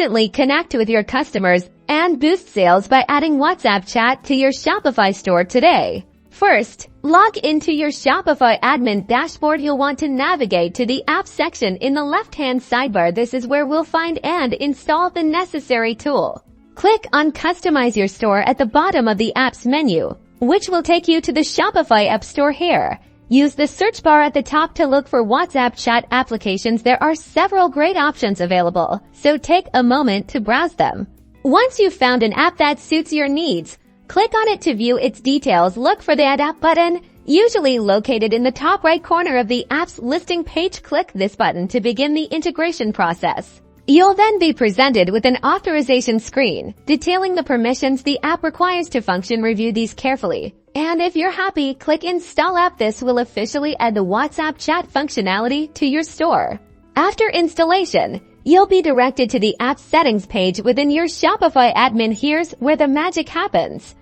instantly connect with your customers and boost sales by adding WhatsApp chat to your Shopify store today. First, log into your Shopify admin dashboard. You'll want to navigate to the Apps section in the left-hand sidebar. This is where we'll find and install the necessary tool. Click on Customize Your Store at the bottom of the Apps menu, which will take you to the Shopify App Store here. Use the search bar at the top to look for WhatsApp chat applications. There are several great options available, so take a moment to browse them. Once you've found an app that suits your needs, click on it to view its details. Look for the Add App button, usually located in the top right corner of the app's listing page. Click this button to begin the integration process. You'll then be presented with an authorization screen detailing the permissions the app requires to function. Review these carefully, and if you're happy, click Install App. This will officially add the WhatsApp chat functionality to your store. After installation, you'll be directed to the app settings page within your Shopify admin. Here's where the magic happens.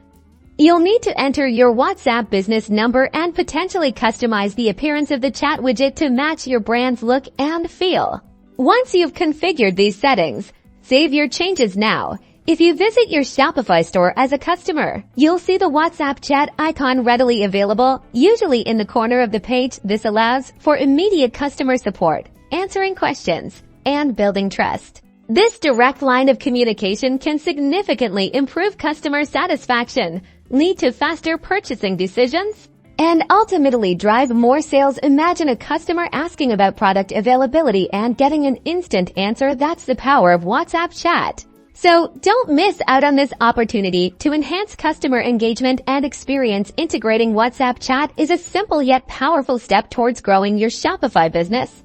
You'll need to enter your WhatsApp business number and potentially customize the appearance of the chat widget to match your brand's look and feel. Once you've configured these settings, save your changes now. If you visit your Shopify store as a customer, you'll see the WhatsApp chat icon readily available, usually in the corner of the page. This allows for immediate customer support, answering questions, and building trust. This direct line of communication can significantly improve customer satisfaction, lead to faster purchasing decisions, and ultimately drive more sales. Imagine a customer asking about product availability and getting an instant answer. That's the power of WhatsApp chat. So don't miss out on this opportunity to enhance customer engagement and experience. Integrating WhatsApp chat is a simple yet powerful step towards growing your Shopify business.